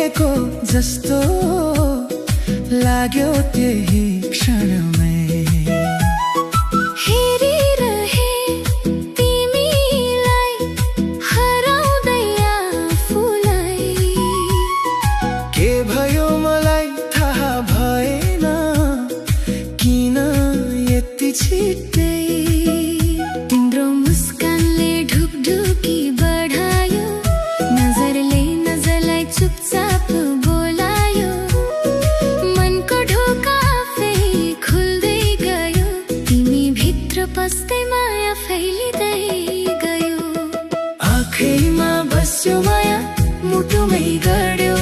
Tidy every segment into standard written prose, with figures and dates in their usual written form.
देखेको जस्तो लाग्यो त्यही क्षणमै हेरिरहे तिमीलाई हराउँदै आफूलाई के भयो मलाई थाहा भएन किन यति छिट्टै तिम्रो मुस्कानले ढुकढुकी बढायो नजरले नजरलाई चुपचाप बोलायो मनको ढोका आफै खुल्दै गयो तिमी भित्र पस्दै माया फैलिँदै गयो आँखैमा बस्यो माया मुटुमै गड्यो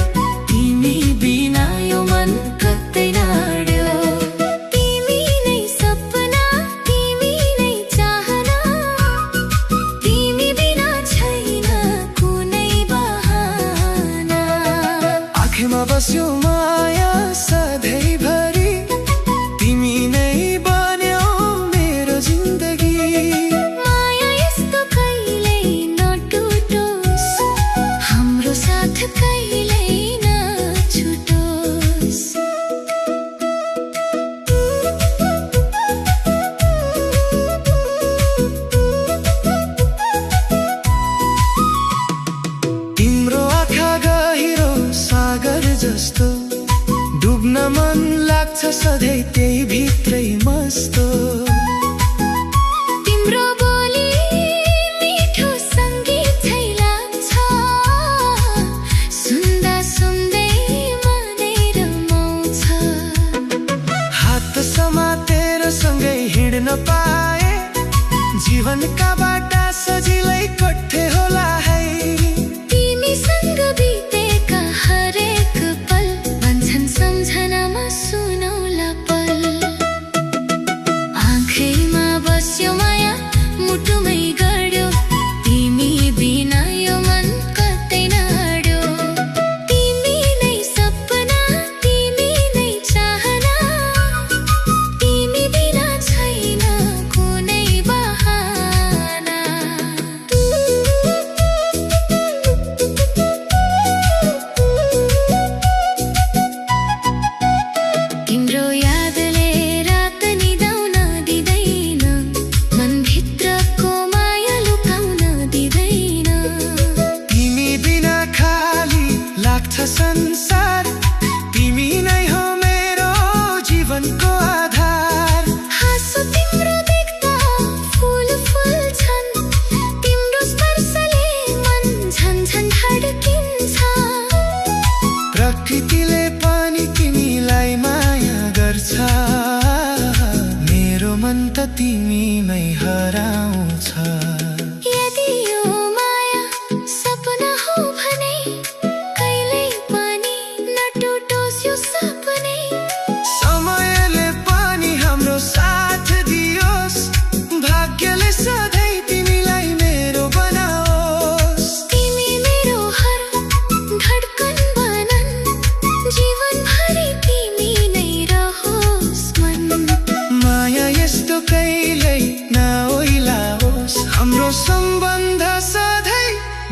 तिमी बिना यो मन कतै नाड्यो तिमी नै सपना तिमी नै चाहना तिमी बिना छैन कुनै बहाना आँखैमा बस्यो माया सधैँभरि तिमी नै बन्यौ मेरो जिन्दगी माया यस्तो कहिल्यै नटुटोस् हाम्रो साथ कहिल्यै नछुटोस् तिम्रो आँखा गहिरो सागर जस्तो डुब्न मन लाग्छ सधैँ त्यही भित्रै मस्तो तिम्रो बोली मिठो सङ्गीत झैँ लाग्छ सुन्दा सुन्दै मनै रमाउँछ हात समातेर सँगै हिँड्न पाए जीवनका बाटा सजिलै कट्थे होला है तिमीसँग बितेका हरेक पल भन्छन् सम्झनामा सुनौला पल आँखैमा बस्यो माया मुटुमै गड्यो तिमी बिना यो मन कतै नड्यो तिमी नै सपना तिमी नै चाहना तिमी बिना छैन कुनै बहाना तिम्रो यादले रात निदाउन दिँदैन मनभित्रको माया लुकाउन दिँदैन तिमी बिना खाली लाग्छ संसार तिमी नै हो मेरो जीवनको आधार हाँसो तिम्रो देख्दा फुल फुल्छन् तिम्रो स्पर्शले मन झन् धड्किन्छ प्रकृतिले पनि तिमीलाई माया गर्छ मेरो मन त तिमीमै हराउँछ यदि यो माया सपना हो भने कहिल्यै पनि नटुटोस् यो सपनै समयले पनि हाम्रो साथ दियोस् भाग्यले सधैँ तिमीलाई मेरो बनाओस् तिमी मेरो हर धड्कन बनन् जीवनभरि तिमी नै रहोस् मन माया यस्तो कहिल्यै नओइलाओस् हाम्रो सम्बन्ध सधैँ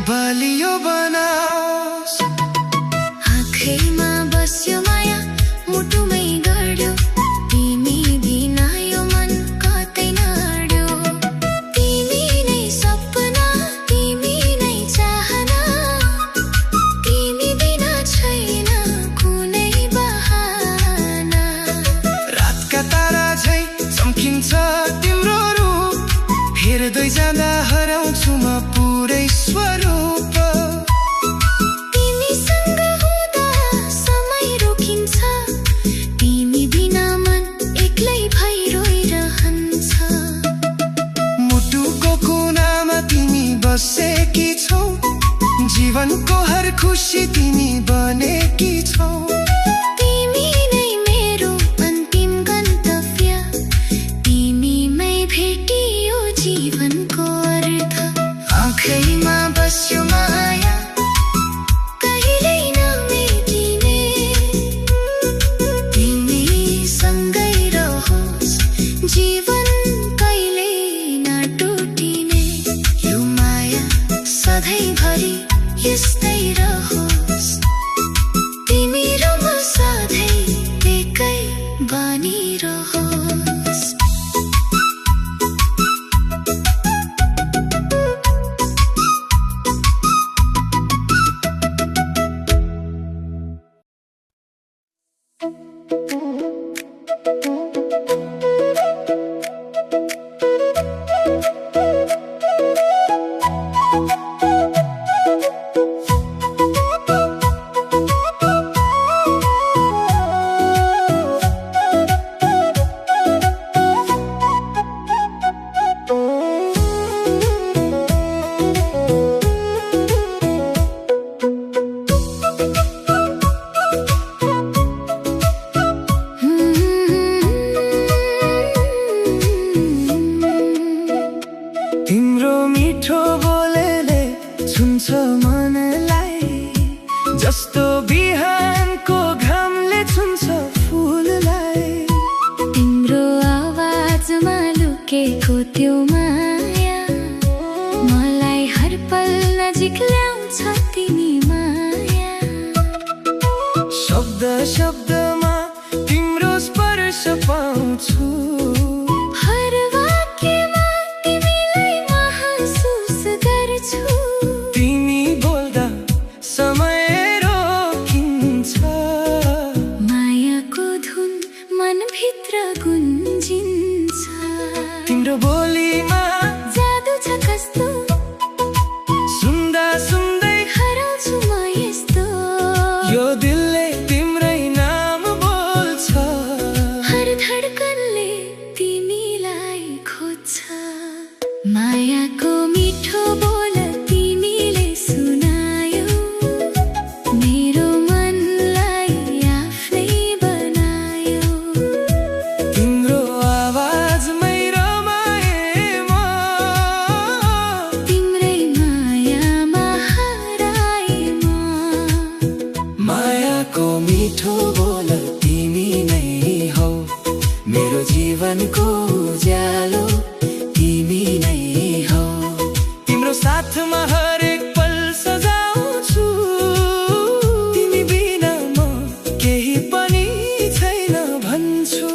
बलियो बनाओस् आँखैमा बस्यो माया मुटुमै गड्यो तिमी बिना यो मन कतै नड्यो तिमी नै सपना तिमी नै चाहना तिमी बिना छैन कुनै बहाना रातका तारा झैँ चम्किन्छ तिम्रो रूप हेर्दै जाँदा हराउँछु म पुरै स्वरूप तिमीसँग हुँदा समय रोकिन्छ तिमी बिना मन एक्लै भई रोइरहन्छ मुटुको कुनामा तिमी बसेकी छौ जीवनको हर खुसी तिमी बनेकी छौ तिमी नै मेरो अन्तिम गन्तव्य तिमीमै भेटियो जीवनको अर्थ आँखैमा बस्यो माया कहिल्यै नमेटिने तिमी सँगै रहोस् जीवन कहिल्यै नटुटिने यो माया सधैँभरि यस्तै रहोस्। बिहानको घामले छुन्छ फुललाई। तिम्रो आवाजमा लुकेको त्यो माया मलाई हर पल नजिक ल्याउँछ तिमी माया। शब्द शब्दमा तिम्रो स्पर्श पाउँछु, हर वाक्यमा तिमीलाई महसुस गर्छु। तिमी बोल्दा समय रोकिन्छ, मायाको धुन मनभित्र गुन्जिन्छ। तिम्रो बोलीमा जादु छ कस्तो, सुन्दा सुन्दै हराउँछु म यस्तो। यो दिलले तिम्रै नाम बोल्छ, हर धडकनले तिमीलाई खोज्छ। मायाको मिठो बोल तिमीले सुनायौ, मेरो मनलाई आफ्नै बनायौ। तिम्रो आवाजमै रमाए म, तिम्रै मायामा हराए म। मायाको मिठो बोल तिमी नै हौ, मेरो जीवनको उज्यालो तिमी नै हौ। तिम्रो साथमा हरेक पल सजाउँछु, तिमी बिना म केही पनि छैन भन्छु।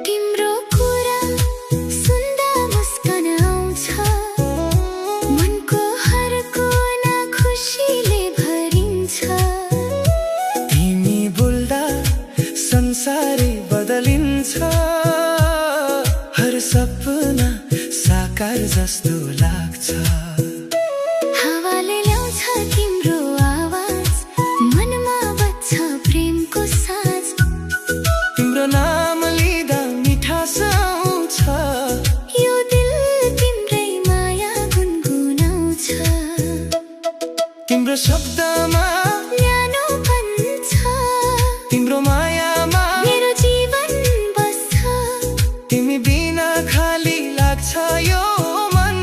तिम्रो कुरा सुन्दा मुस्कान आउँछ, मनको हर कोना खुसीले भरिन्छ। तिमी बोल्दा संसारै बदलिन्छ, हर सपना साकार जस्तो लाग्छ। हावाले ल्याउँछ तिम्रो आवाज, मनमा बज्छ प्रेमको साज। तिम्रो नाम लिँदा मिठास आउँछ, यो दिल तिम्रै माया गुनगुनाउँछ। तिम्रो शब्दमा न्यानोपन छ, तिम्रो मायामा मेरो जीवन बस्छ। तिमी बिना खाली लाग्छ यो मन,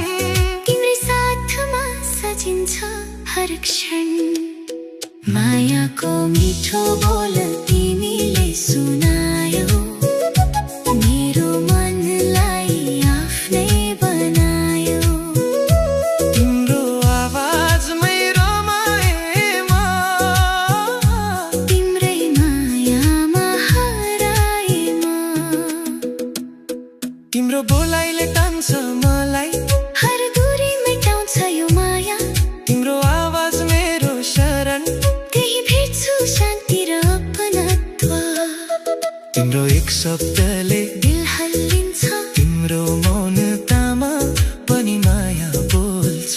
तिम्रै साथमा सजिन्छ हर क्षण। मायाको मिठो बोल तिमीले सुनायौ, मेरो मनलाई आफ्नै बनायौ। तिम्रो आवाजमै रमाए म, तिम्रै मायामा हराए म। तिम्रो बोलाइले तान्छ मलाई, हर दूरी मेटाउँछ यो माया। तिम्रो आवाज मेरो शरण, त्यही भेट्छु शान्ति र अपनत्व। तिम्रो एक शब्दले दिल हल्लिन्छ, तिम्रो मौनतामा पनि माया बोल्छ।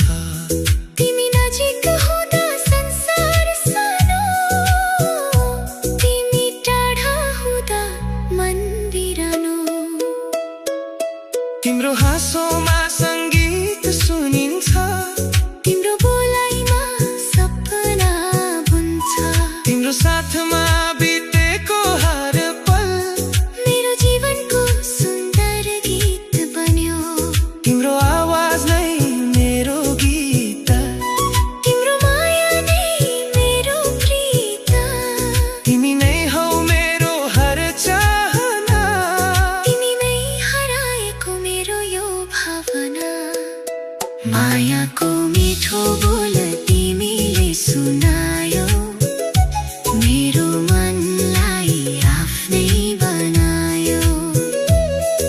तिमी नजिक हुँदा संसार सानो, तिमी टाढा हुँदा मन बिरानो। तिम्रो हाँसोमा सङ्गीत सुनिन्छ, तिम्रो बोलाइमा सपना बुन्छ। तिम्रो साथमा बितेको हर पल मेरो जीवनको सुन्दर गीत बन्यो। तिम्रो आवाज नै मेरो गीत, तिम्रो माया नै मेरो प्रीत। तिमी नै हौ मेरो हर चाहना, तिमी नै हराएको मेरो यो भावना। मायाको मिठो बोल तिमीले सुनायौ, मेरो मनलाई आफ्नै बनायौ।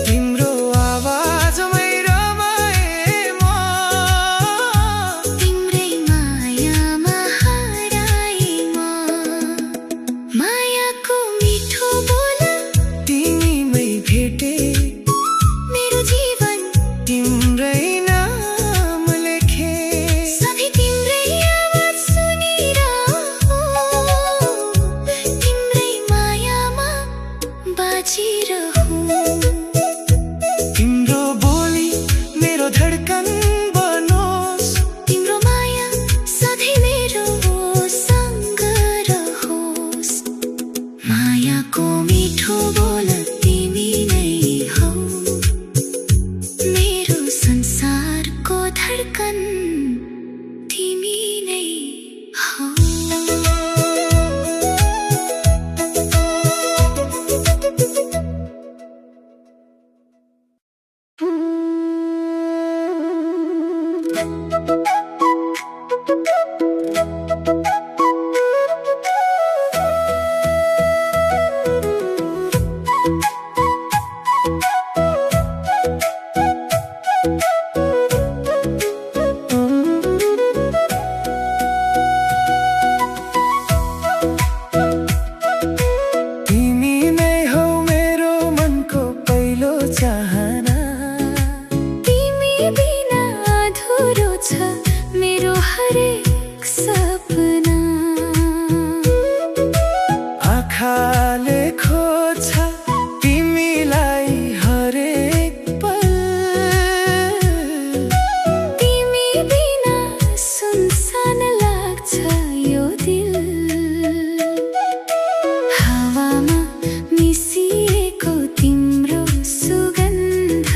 तिम्रो आवाजमै रमाए म, तिम्रै मायामा हराए म। मायाको मिठो बोल तिमीमै भेटे मेरो जीवन तिम्रै नाम लेखे। सधैँ तिम्रै आवाज सुनिरहूँ, तिम्रै मायामा बाजिरहूँ। तिम्रो बोली मेरो धडकन बनोस्, तिम्रो माया सधैँ मेरो सँग रहोस्। मायाको मिठो बोल तिमी नै हौ मेरो मनको पहिलो चाहना, तिमी बिना अधुरो छ मेरो हरेक सपना। आँखाले खोज्छ तिमीलाई हरेक पल, तिमी बिना सुनसान लाग्छ यो दिल। हावामा मिसिएको तिम्रो सुगन्ध,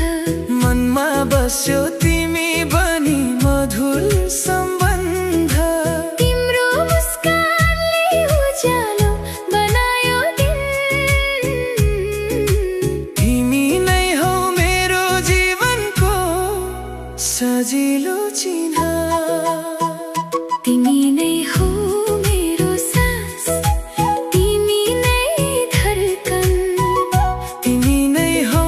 मनमा बस्यो तिमी बनी मधुर सम्बन्ध। तिम्रो मुस्कानले उज्यालो बनायो दिन, तिमी नै हौ मेरो जीवनको सजिलो चिन्ह। तिमी नै हो मेरो सास, तिमी नै धडकन, तिमी नै हौ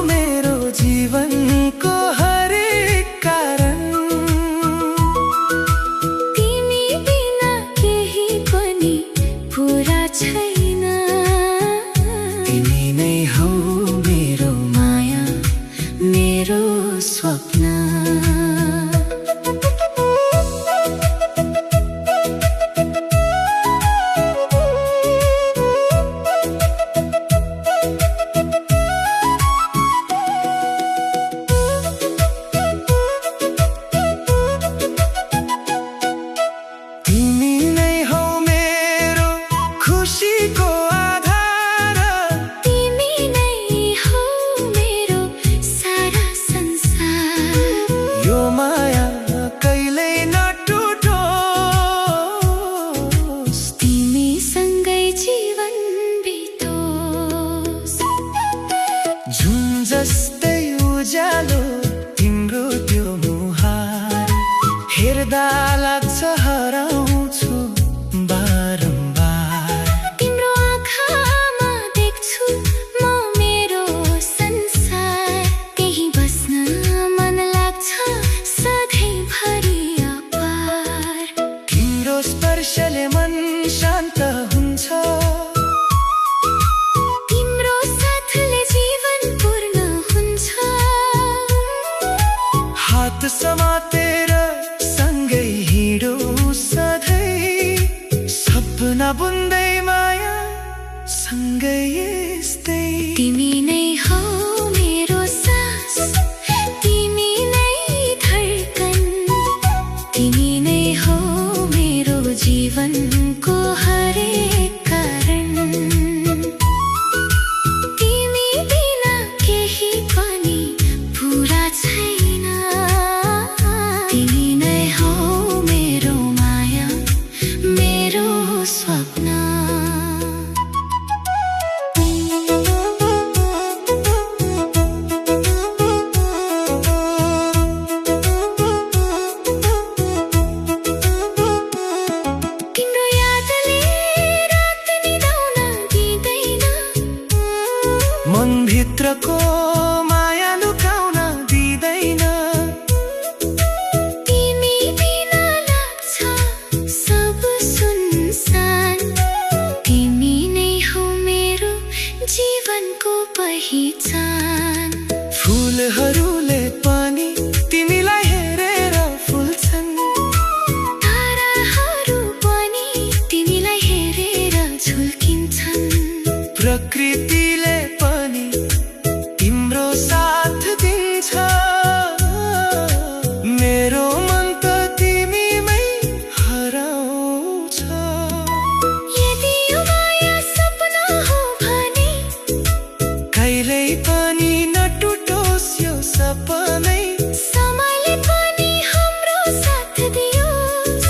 मेरो जीवनको हरेक कारण। तिमी बिना केही पनि पुरा छैन। तिमी नै हौ मेरो माया मेरो स्वप्न। तिमी नै हौ मेरो खुसीको आधार, तिमी नै हो मेरो सारा संसार। यो माया कहिल्यै नटुटोस्, तिमी सँगै जीवन बितोस्। जुन जस्तै उज्यालो तिम्रो त्यो मुहार, हेर्दा लाग्छ हराउँछु बारम्बार। तिम्रो आँखामा देख्छु म मेरो संसार, त्यही बस्न मन लाग्छ सधैँभरि अपार। तिम्रो स्पर्शले मन शान्त हुन्छ, तिम्रो साथले जीवन पूर्ण हुन्छ। हात समातेर सँगै हिँडौँ सधैँ, सपना बुन्दै माया सँगै यस्तै। तिमी नै हौ मेरो सास, तिमी नै धडकन, तिमी नै हौ मेरो जीवनको हरेक कारण। तिमी बिना केही पनि पुरा छैन। तिमी नै हौ मेरो माया मेरो स्वप्न। तिम्रो यादले रात निदाउन दिँदैन, मनभित्रको माया लुकाउन दिँदैन। तिमी बिना लाग्छ सब सुनसान। तिमी नै हौ मेरो जीवनको पहिचान। फुलहरूले पनि तिमीलाई हेरेर फुल्छन्, ताराहरू पनि तिमीलाई हेरेर झुल्किन्छन्। प्रकृतिले पनि तिम्रो साथ दिन्छ। मेरो मन त तिमीमै हराउँछ। यदि यो माया सपना हो भने कहिल्यै पनि नटुटोस् यो सपनै। समयले पनि हाम्रो साथ दियोस्,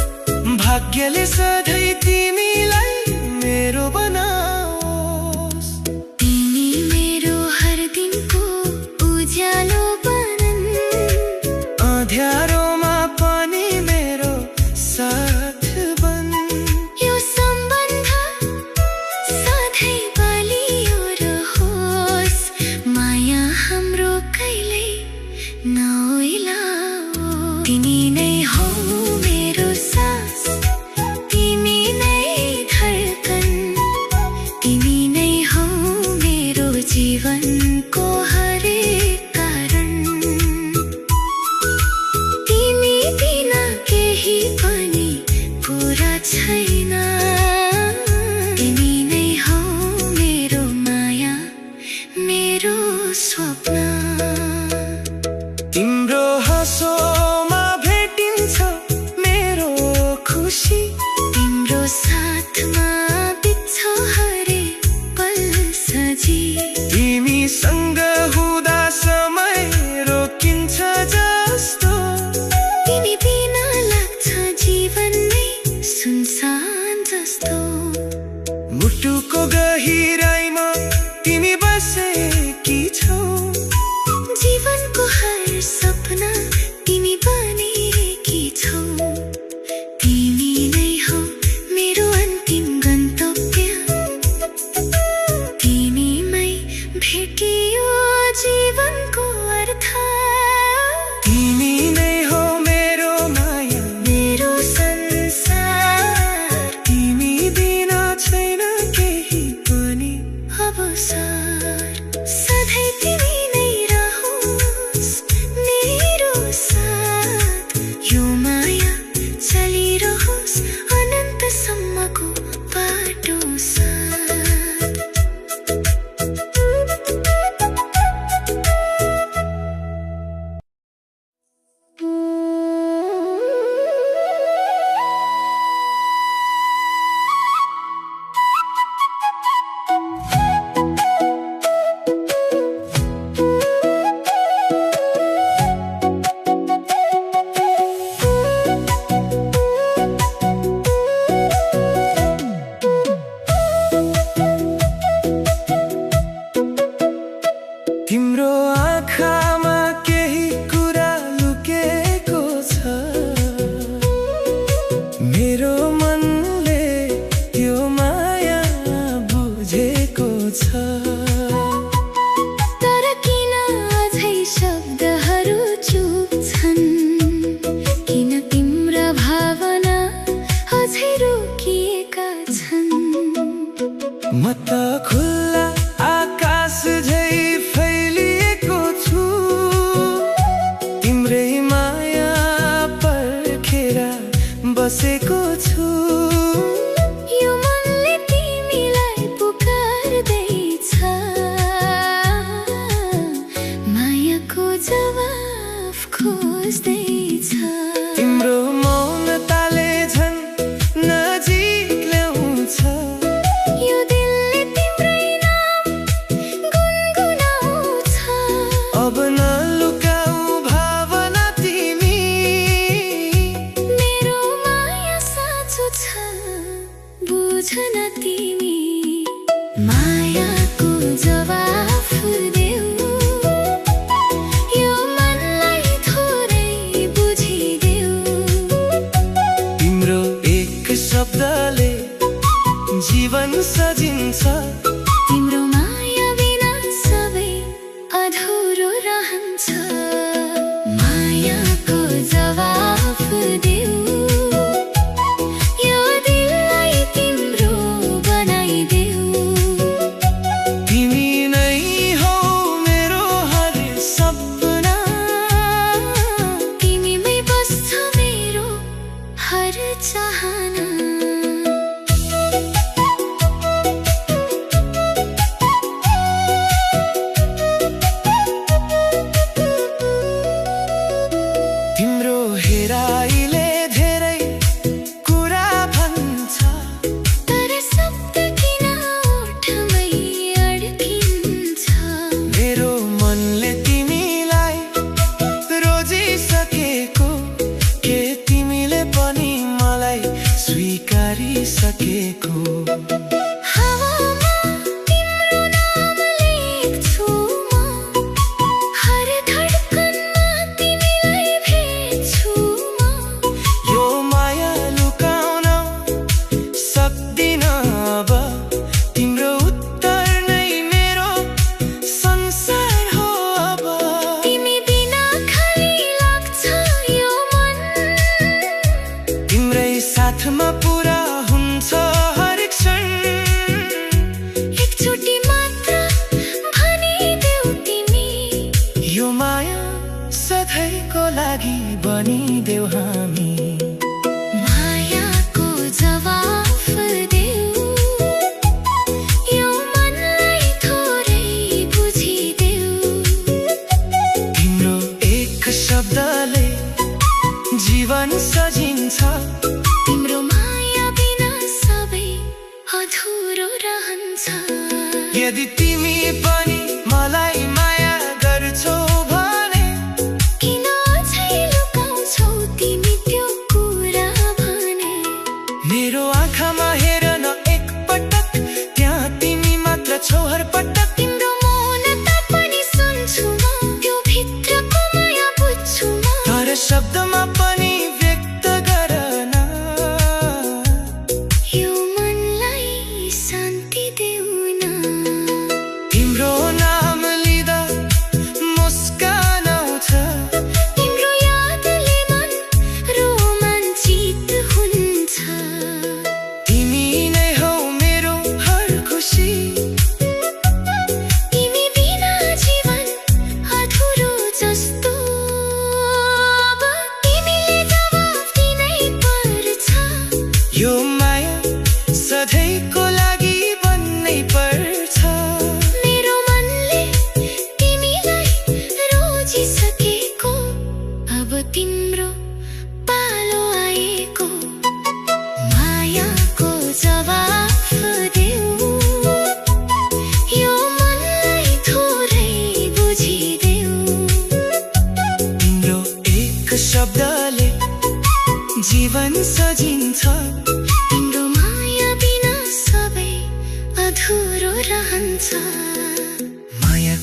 भाग्यले सधैँ तिमीलाई मेरो बनाओस्। तिमी मेरो हर दिनको उज्यालो बनन्, अँध्यारोमा पनि मेरो साथ बन। यो सम्बन्ध सधैँ बलियो रहोस्। जीवनको हरेक कारण तिमी बिना केही पनि पुरा छैन। तिमी नै हौ मेरो माया, मेरो स्वप्न। तिम्रो हाँसोमा भेटिन्छ मेरो खुसी, तिम्रो साथमा बित्छ हरेक पल सजी। तिमीसँग हुँदा समय रोकिन्छ जस्तो, तिमी बिना लाग्छ जीवन नै सुनसान जस्तो। मुटुको गहिराइमा तिमी बसेकी छौ, जीवनको हर सपना तिमी बनेकी छौ। तिमी नै हौ मेरो अन्तिम गन्तव्य, तिमीमै भेटियो जीवनको अर्थ। तिमी नै हो मेरो माया, मेरो संसार, तिमी बिना छैन केही पनि अवसर। सधैँ तिमी नै रहोस् मेरो साथ, यो माया चलिरहोस् अनन्तसम्मको बाटो साथ। तिम्रो आँखामा केही कुरा लुकेको छ, मेरो मनले त्यो माया बुझेको छ। तर किन अझै शब्दहरू चुप्छन्, किन तिम्रा भावना अझै रोकिएका छन्। म त खुल्ला आकाश झै फैलिएको छु,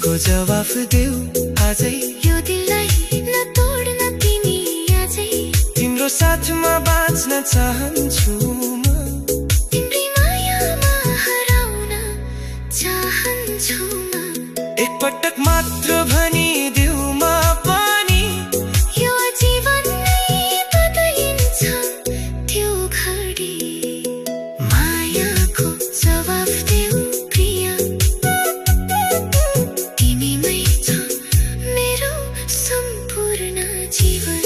को जवाफ देऊ आजै। यो दिललाई नतोड्न तिमी आजै। तिम्रो साथमा बाँच्न चाहन्छु म, तिम्रै मायामा हराउन चाहन्छु म। एकपटक मात्र भनिदेऊ म पनि, यो जीवन नै बदलिन्छ त्यो घडी। मायाको जवाफ देऊ प्रिय, तिमीमै छ मेरो सम्पूर्ण जीवन।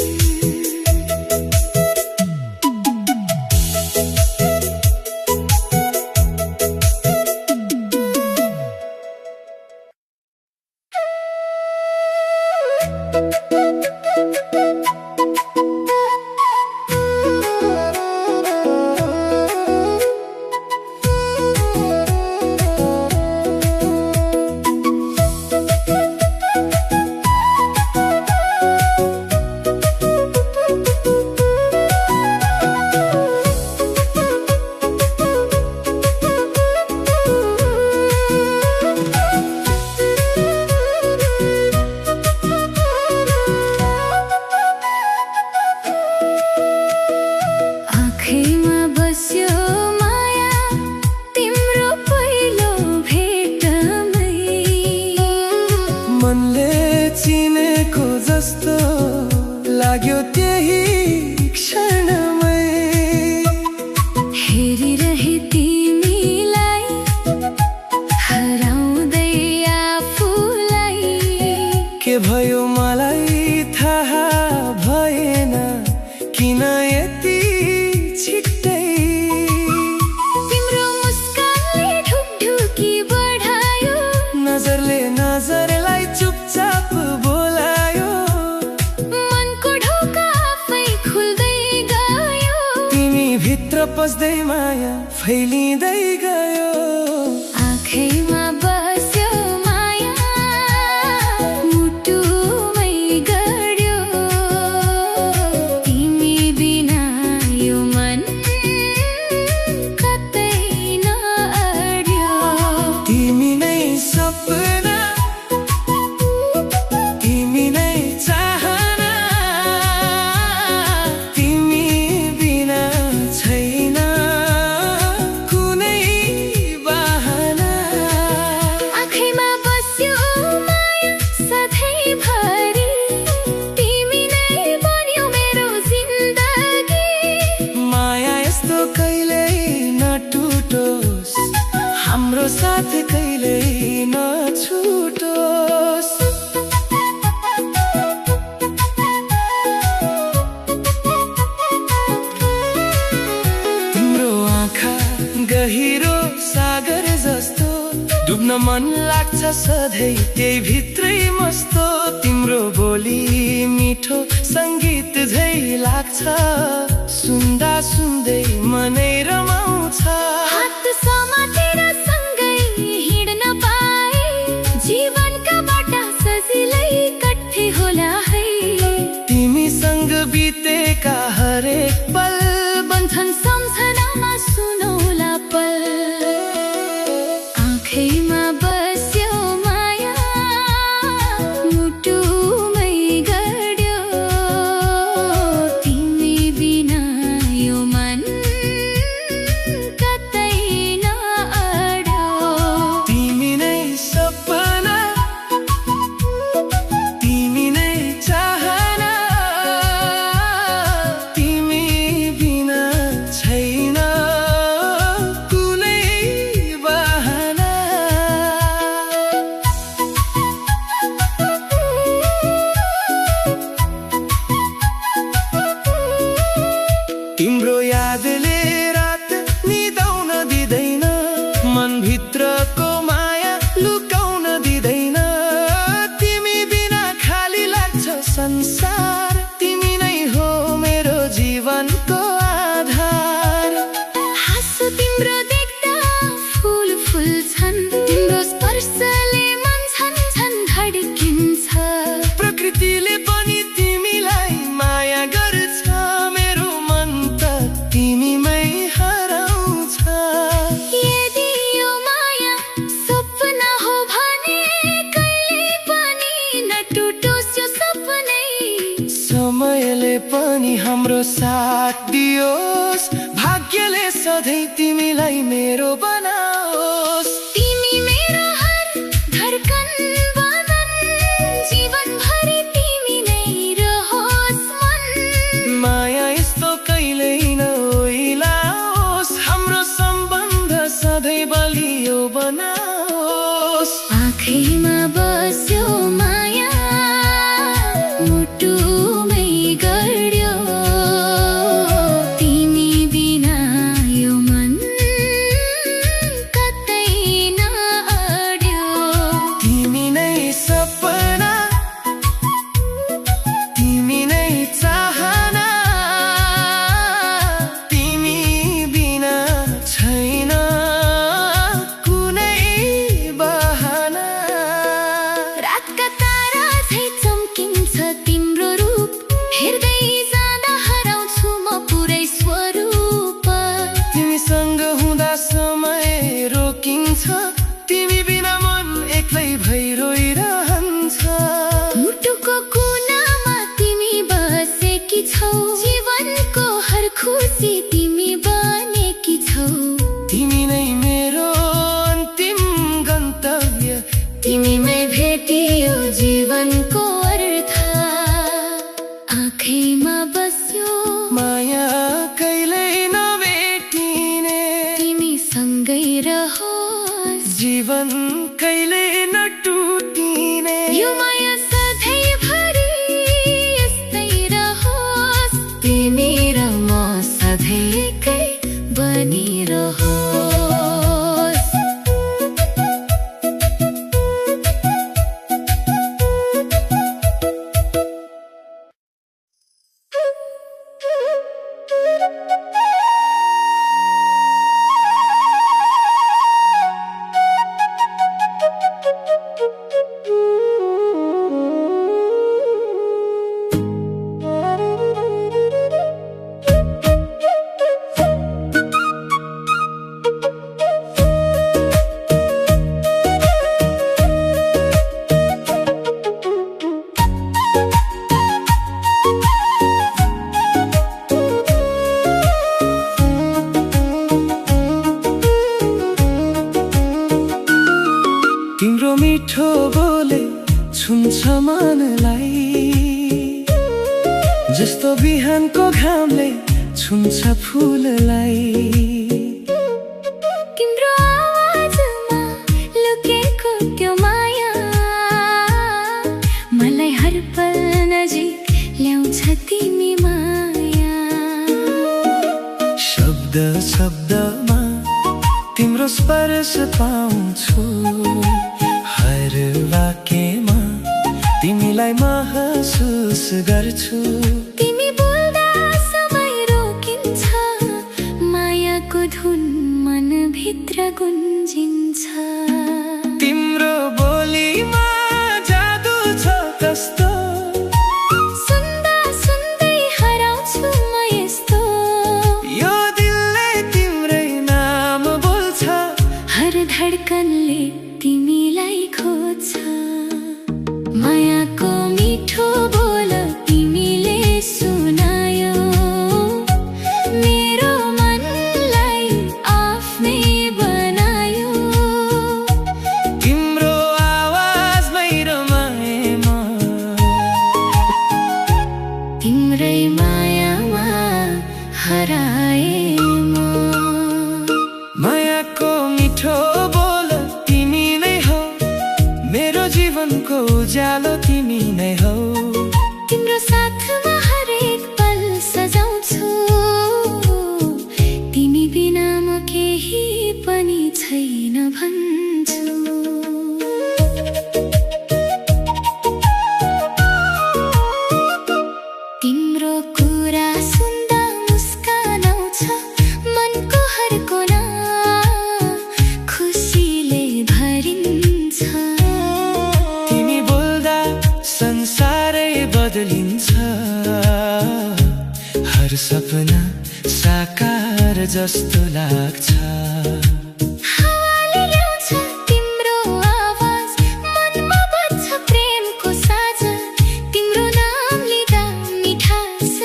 आँखैमा बस्यो माया तिम्रो पहिलो भेटमै। मनले चिनेको जस्तो लाग्यो त्यही क्षणमै। हेरिरहे तिमीलाई हराउँदै आफूलाई। के भयो मलाई थाहा भएन किन यति छिट्टै। तिम्रो मुस्कानले ढुकढुकी बढायो, नजरले नजरलाई चुपचाप बोलायो। मनको ढोका आफै खुल्दै गयो। तिमी भित्र पस्दै माया फैलिँदै गयो। आँखैमा बस्यो माया मुटुमै गड्यो। तिमी बिना यो मन कतै नअड्यो। तिमी नै सपना, तिमी नै चाहना, तिमी बिना छैन कुनै बहाना। आँखैमा बस्यो माया सधैँभरि, तिमी नै बन्यौ मेरो जिन्दगी। माया यस्तो कहिल्यै नटुटोस्, हाम्रो साथ कहिल्यै नछुटोस्। तिम्रो आँखा गहिरो सागर जस्तो, डुब्न मन लाग्छ सधैँ त्यही भित्रै मस्तो। तिम्रो बोली मिठो सङ्गीत झै लाग्छ, सुन्दा सुन्दै मनै रमाउँछ। हात समातेर सँगै हिँड्न पाए, जीवनका बाटा सजिलै कट्थे होला है। तिमीसँग बितेका हरेक पल बन्धन सम्झनामा सुनौला पल। आँखैमा बस्यो माया मुटुमै गड्यो। तिमी पनि हाम्रो साथ दियोस्, भाग्यले सधैँ तिमीलाई मेरो बनाओस्। तिमी मेरो हर धड्कन बदन, जीवनभरि तिमी नै रहोस् मन। माया यस्तो कहिल्यै नओइलाओस्, हाम्रो सम्बन्ध सधैँ बलियो बनाओस्। आँखैमा बस्यो माया, मुटुमै गर्यो, तिमी बिना यो मन कतै नअड्यो। तिमी नै सपना, तिमी नै चाहना, तिमी बिना छैन कुनै बहाना। रातका तारा झै चम्किन्छ तिम्रो रूप, हेर्दै जाँदा हराउँछु म पुरै स्वरूप। तिमीसँग हुँदा समय रोकिन्छ, तिमी बिना मन एक्लै भई रोइरहन्छ। मुटुको कुनामा तिमी बसेकी छौ, जीवनको हर खुसी तिमी बनेकी छौ। तिमी नै मेरो अन्तिम गन्तव्य, तिमीमै भेटियो जीवनको अर्थ। आँखैमा बस्यो माया कहिल्यै नभेटिने, तिमी सँगै रहोस्, जीवन कहिल्यै नटुटिने। यो माया सधैँभरि यस्तै रहोस्, तिमी र म सधैँ एकै बनिरहोस्। तिम्रो मिठो बोले छुन्छ मनलाई, जस्तो बिहानको घामले छुन्छ फुललाई। तिम्रो आवाजमा लुकेको त्यो माया, मलाई हर पल नजिक ल्याउँछ तिमी माया। शब्द शब्दमा तिम्रो स्पर्श पाउँछु, हर वाक्यमा तिमीलाई महसुस गर्छु। तिमी बोल्दा समय रोकिन्छ, मायाको धुन मनभित्र गुन्जिन्छ। तिम्रो बोलीमा जादु छ कस्तो, सुन्दा सुन्दै हराउँछु म यस्तो। यो दिलले तिम्रै नाम बोल्छ, हर धड्कनले तिमीलाई खोज्छ। मायाको मिठो बोल तिमीले सुनायो, मेरो मनलाई आफ्नै बनायो। तिम्रो आवाजमै रमाएमा, तिम्रै मायामा हराए म। मायाको मिठो बोल तिमी नै हो, मेरो जीवनको उज्यालो तिमी नै हो। तिम्रो साथमा हरेक पल सजाउँछु, तिमी बिना म केही पनि छैन भन्छु। तिम्रो कुरा सुन्दा मुस्कान आउँछ, मनको हर कोना खुसीले भरिन्छ। तिमी बोल्दा संसारै बदलिन्छ, हर सपना साकार जस्तो लाग्छ। हावाले ल्याउँछ तिम्रो आवाज, मनमा बज्छ प्रेमको साझा। तिम्रो नाम लिँदा मिठास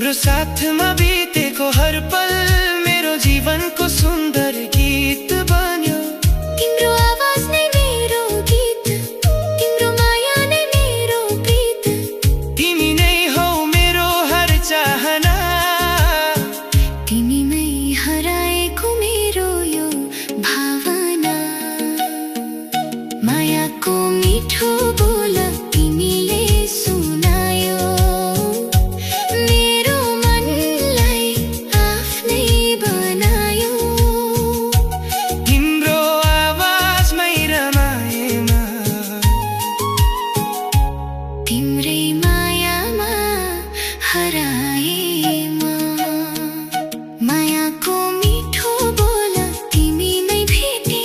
तिम्रो साथमा बितेको हर पल मेरो जीवनको सुन्दर गीत बन्यो। तिम्रो आवाज नै मेरो गीत, तिम्रो माया नै मेरो प्रीत। तिमी नै हौ मेरो हर चाहना, तिमीमै हराएको मेरो यो भावना। मायाको मिठो बोल तिमीले सुनायो, मेरो मनलाई आफ्नै बनायो। तिम्रो आवाजमै रमाएमा, तिम्रै मायामा हराएमा। मायाको मिठो बोल तिमीमै भेटे,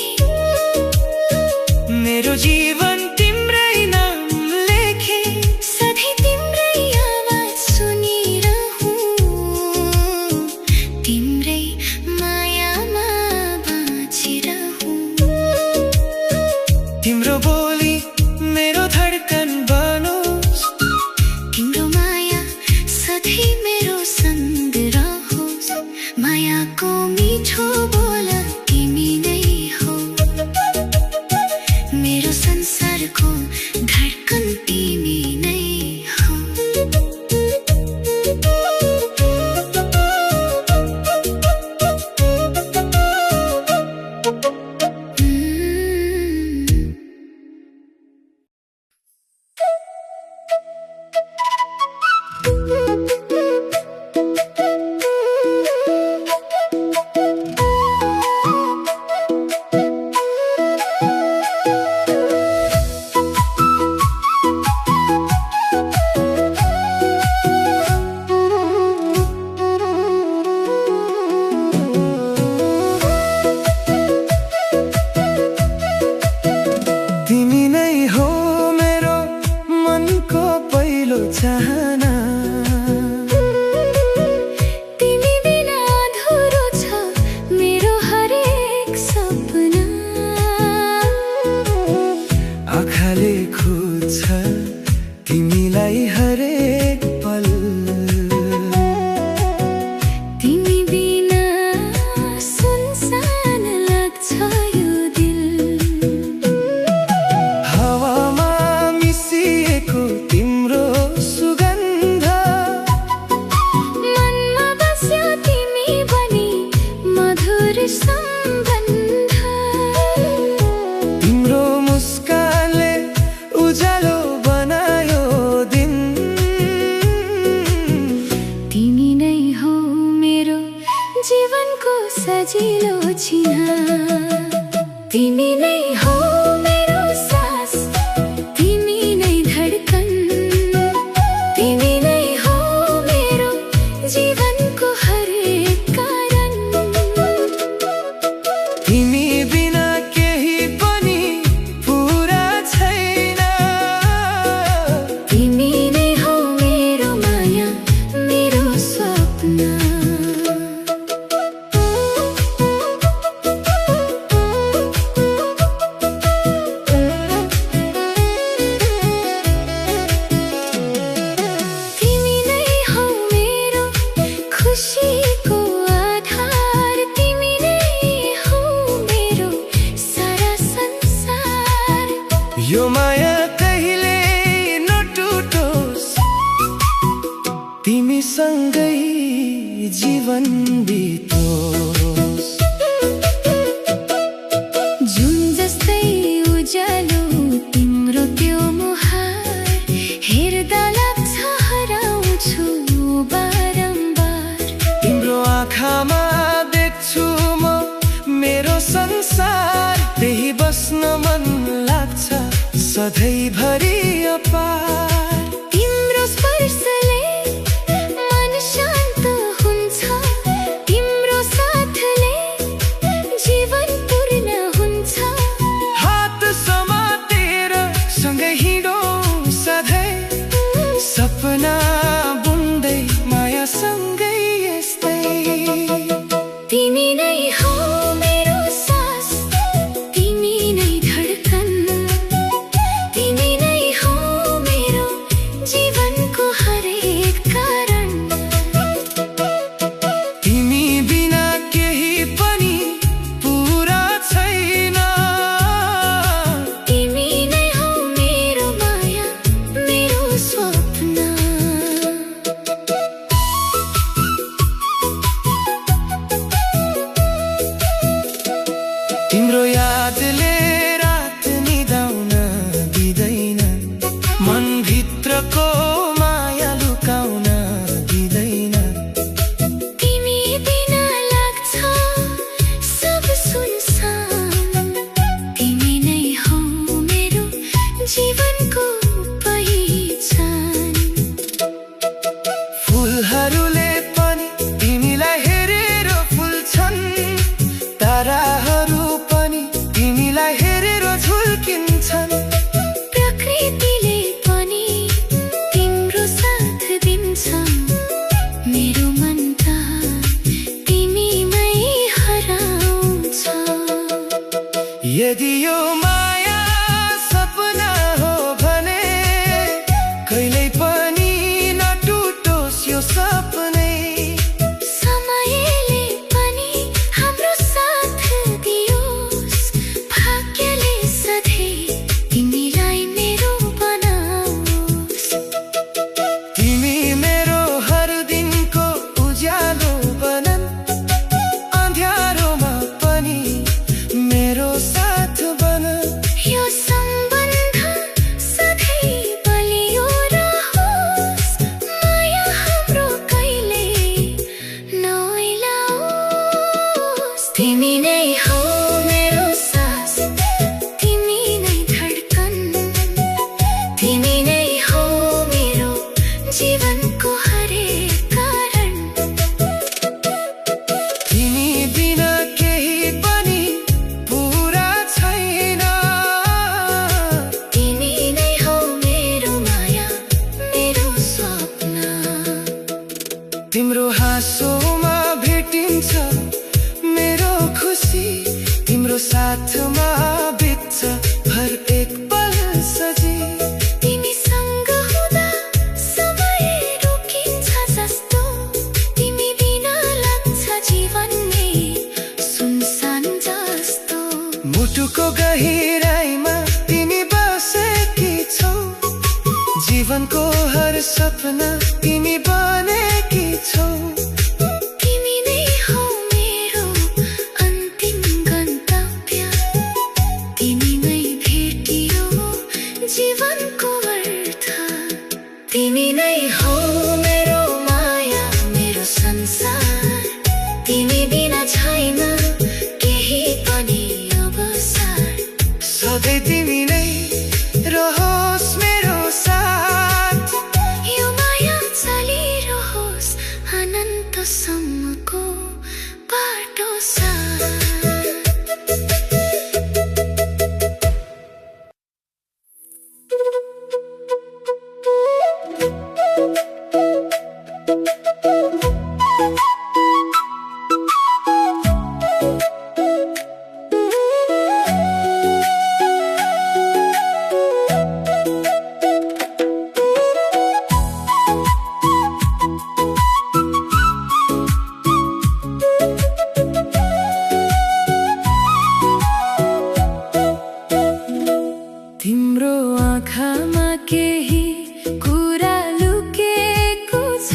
मेरो जीवन तिम्रै नाम लेखे। सधैँ तिम्रै आवाज सुनिरहूँ, तिम्रै मायामा बाँचिरहूँ। तिम्रो बोली मेरो धडकन बनोस्, तिम्रो माया सधैँ मेरो सँग रहोस्। मायाको मिठो बोल तिमी नै हो, मेरो संसारको धडकन तिमी नै हो। तिमी नै हो मेरो मनको पहिलो चाहना, तिमी बिना अधुरो छ मेरो हरेक सपना। आँखाले खोज्छ तिमीलाई हरेक पल, तिमी बिना सुनसान लाग्छ यो दिल। हावामा मिसिएको तिम्रो सुगन्ध, मनमा बस्यो तिमी बनी मधुर सम्बन्ध। तिम्रो मुस्कानले उज्यालो बनायो दिन। तिमी नै हो मेरो जीवनको सजिलो चिन्ह, तिमी नै हो मेरो सास, तिमी नै धडकन। तिमी नै हो मेरो जीवनको हरेक कारण। तिमी बिना केही पनि पुरा छैन, तिमी नै हो मेरो माया, मेरो सपना। तिमी नै हो मेरो खुसीको आधार, तिमी नै हो मेरो सारा संसार। यो माया कहिले नटुटोस्, तिमीसँगै जीवन बितोस्। जुन जस्तै उज्यालो तिम्रो त्यो मुहार, हेर्दा लाग्छ हराउँछु बारम्बार। तिम्रो आँखामा देख्छु म मेरो संसार, त्यही बस्न मन लाग्छ सधैँभरि अपार। तिम्रो स्पर्शले मन शान्त हुन्छ, तिम्रो साथले जीवन पूर्ण हुन्छ। हात समातेर सँगै हिँडौँ सधैँ, सपना बुन्दै मायासँगै यस्तै। तिमी नै हो मेरो सास, तिमी नै धडकन। तिमी फुलहरूले पनि तिमीलाई हेरेर फुल्छन्, ताराहरू पनि तिमीलाई हेरेर झुल्किन्छन्। प्रकृतिले पनि तिम्रो साथ दिन्छ, मेरो मन त तिमीमै हराउँछ। यदि यो माया सपना हो भने कहिल्यै पनि नटुटोस् यो सपनै। समयले पनि हाम्रो साथ दियोस्, भाग्यले सधैँ तिमीलाई मेरो बनाओस्। तिमी मेरो हर दिनको उज्यालो बनन्, अँध्यारोमा पनि मेरो साथ बन। यो सम्बन्ध सधैँ बलियो रहोस्, माया हाम्रो कहिल्यै नओइलाओस्। तिमी नै हौ मेरो सास, तिमी नै धड्कन, तिमी नै हौ मेरो जीवनको हरेक कारण। तिमी बिना केही पनि पुरा छैन, तिमी नै हौ मेरो माया, मेरो स्वप्न। तिम्रो हाँसोमा भेटिन्छ मेरो खुसी, तिम्रो साथमा बित्छ हर एक पल सजी। तिमीसँग हुँदा समय रोकिन्छ जस्तो, तिमी बिना लाग्छ जीवन नै सुनसान जस्तो। मुटुको गहिराइमा तिमी बसेकी छौ, जीवनको हर सपना तिमी बनेकी छौ। तिमी नै हौ मेरो अन्तिम गन्तव्य, तिमीमै भेटियो जीवनको अर्थ। तिमी नै हौ मेरो माया, मेरो संसार, तिमी बिना छैन केही पनि अवसर। सधैँ तिमी नै रहोस् मेरो साथ, यो माया चलिरहोस् अनन्तसम्मको बाटो साथ। तिम्रो आँखामा केही कुरा लुकेको छ,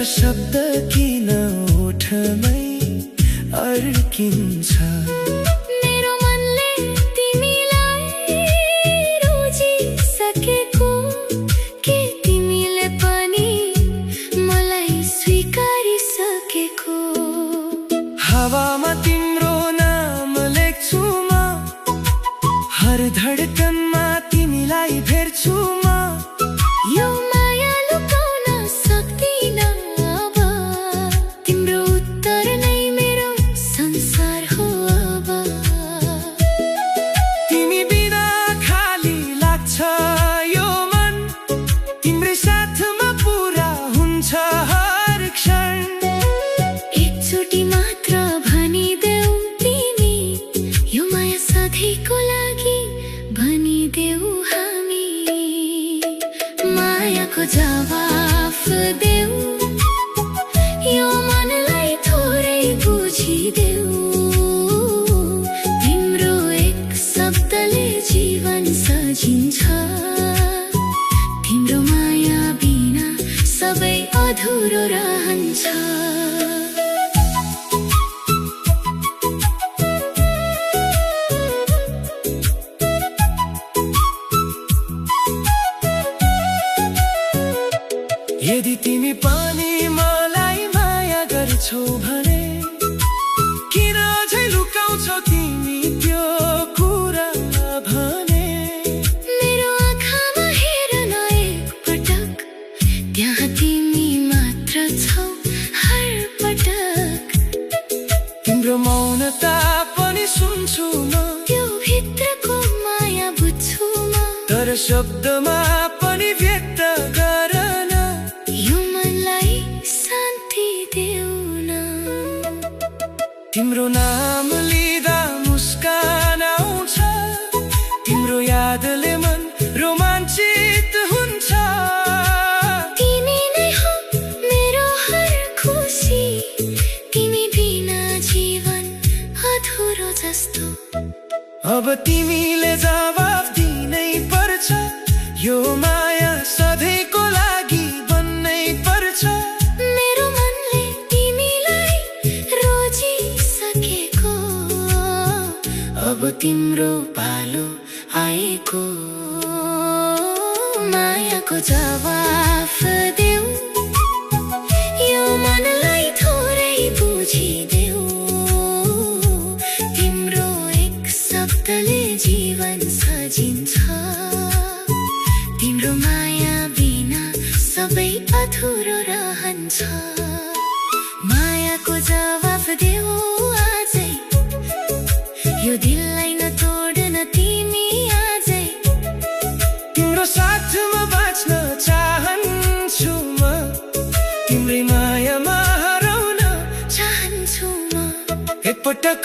तर शब्द किन ओठमै अड्किन्छ। मेरो मनले तिमीलाई रोजिसकेको, के तिमीले पनि मलाई स्वीकारिसकेको। हावामा तिम्रो नाम लेख्छु म, हर धडकनमा तिमीलाई भेट्छु म। यो माया लुकाउन सक्दिन अब, तिम्रो उत्तर नै मेरो संसार हो अब। तिमी बिना खाली लाग्छ यो मन, तिम्रै साथमा पुरा हुन्छ हर क्षण। एकचोटि मात्र भनिदेऊ तिमी, यो माया सधैँको लागि भनिदेऊ हामी। मायाको जवाफ देऊ, यो मनलाई थोरै बुझिदेऊ। तिम्रो एक शब्दले जीवन सजिन्छ, तिम्रो माया बिना सबै अधुरो रहन्छ। यदि तिमी पनि मलाई माया गर्छौ भने, किन अझै लुकाउँछौ तिमी त्यो कुरा भने। मेरो आँखामा हेर न एकपटक, त्यहाँ तिमी मात्र छौ हर पटक। तिम्रो मौनता पनि सुन्छु म, त्यो भित्रको माया बुझ्छु म। तर शब्दमा पनि व्यक्त गर न। यो मनलाई शान्ति देऊ न। तिम्रो नाम लिँदा मुस्कान आउँछ, तिम्रो यादले मन रोमाञ्चित हुन्छ। तिमी नै हो मेरो हर खुसी, तिमी बिना जीवन अधुरो जस्तो। अब तिमीले जवाफ दिनै पर्छ, यो माया सधैँको लागि बन्नै पर्छ। मेरो मनले तिमीलाई रोजिसकेको, अब तिम्रो पालो आएको। मायाको जवाफ देऊ, यो मनलाई थोरै बुझिदेऊ। तिम्रो एक शब्दले जीवन सजिन्छ, तिम्रो माया बिना सबै अधुरो रहन्छ। मायाको जवाफ देऊ आजै, यो दिललाई नतोड्न तिमी आजै। तिम्रो साथमा बाँच्न चाहन्छु म, तिम्रै मायामा हराउन चाहन्छु म। एकपटक